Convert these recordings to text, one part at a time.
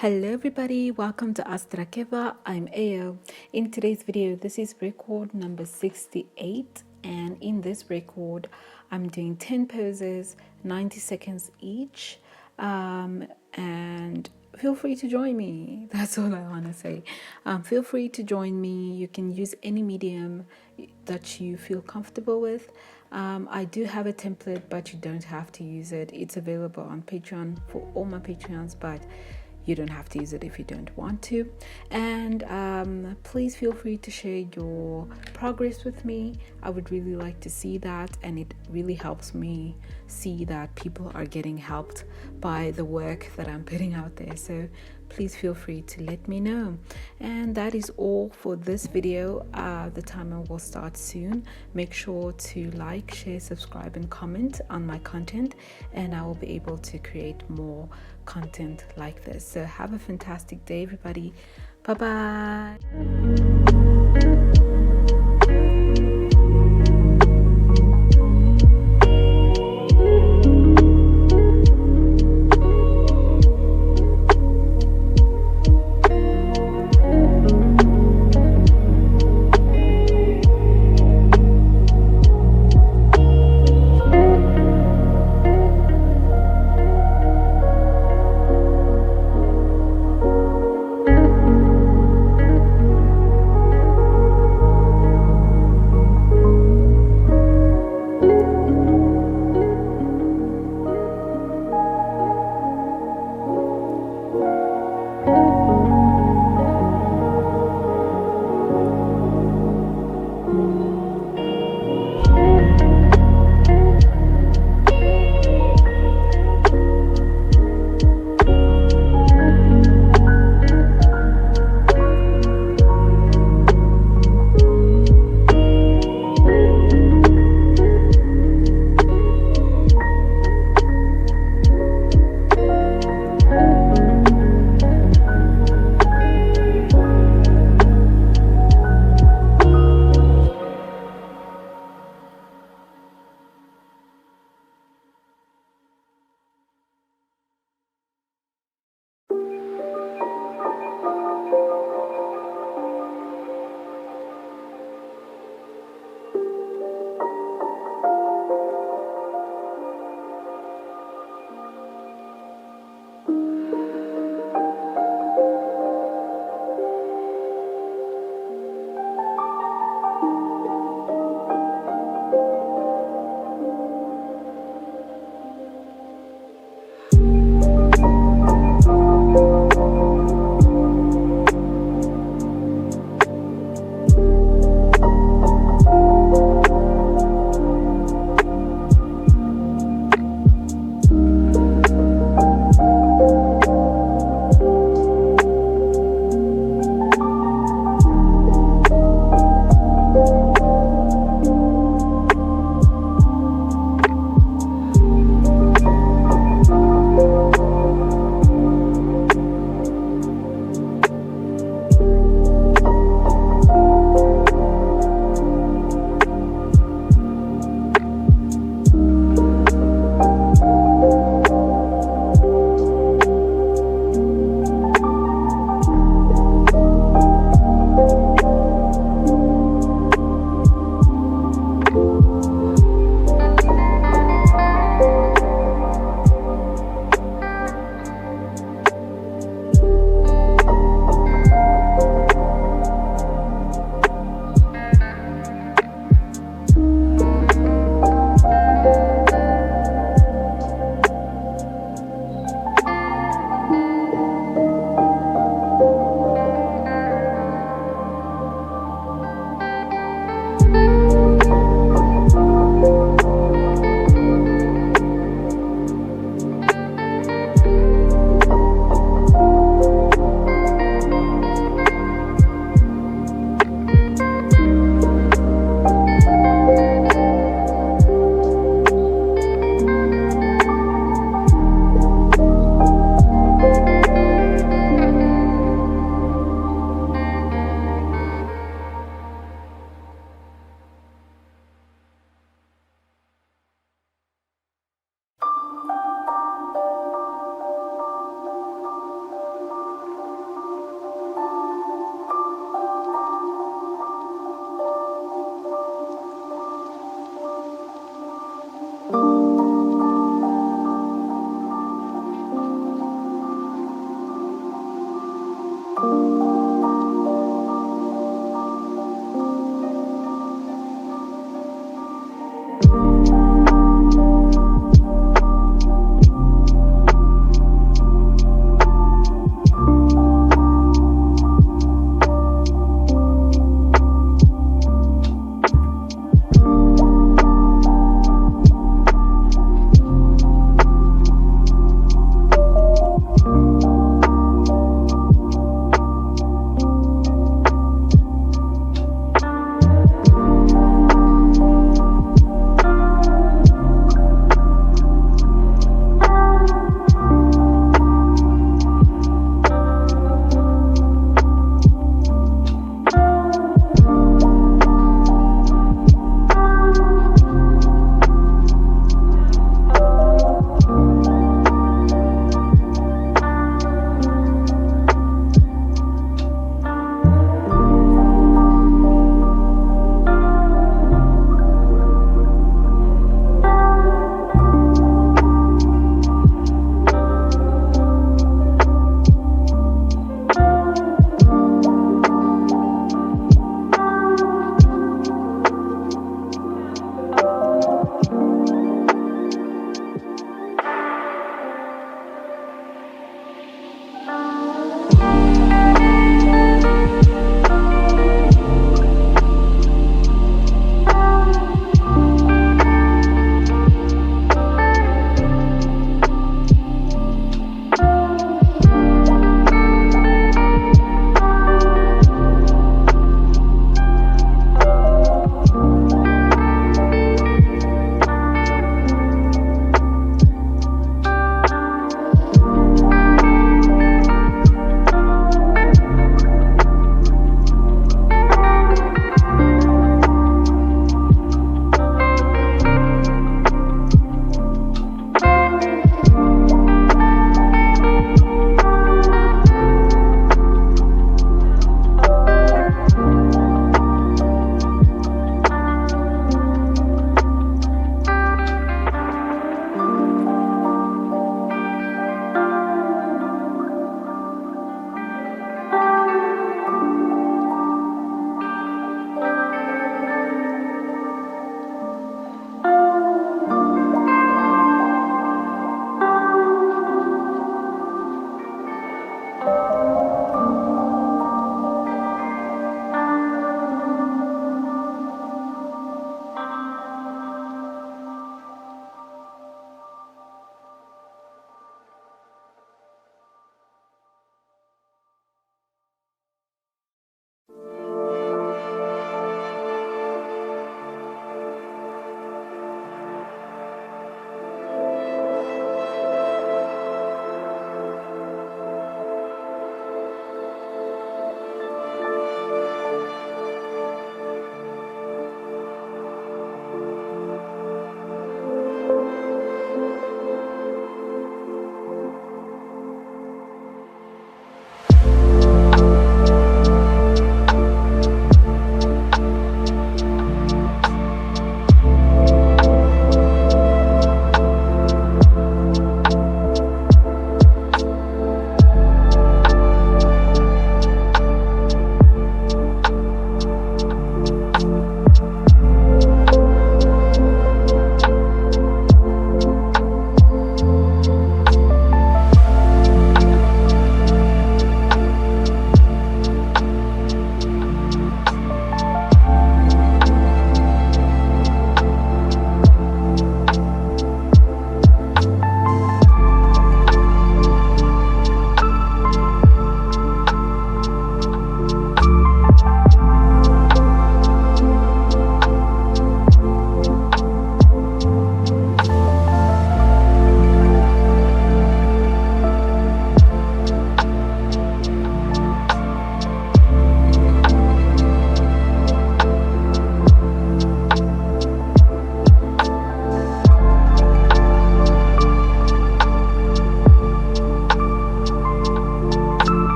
Hello everybody, welcome to astraeakeva. I'm Aio. In today's video, this is record number 68, and in this record I'm doing 10 poses, 90 seconds each, and feel free to join me. That's all I want to say. Feel free to join me. You can use any medium that you feel comfortable with. I do have a template, but you don't have to use it. It's available on Patreon for all my Patreons, but you don't have to use it if you don't want to. And please feel free to share your progress with me. I would really like to see that, and it really helps me see that people are getting helped by the work that I'm putting out there. So please feel free to let me know. And that is all for this video. The timer will start soon. Make sure to like, share, subscribe, and comment on my content, and I will be able to create more content like this. So have a fantastic day, everybody. Bye bye.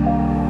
you.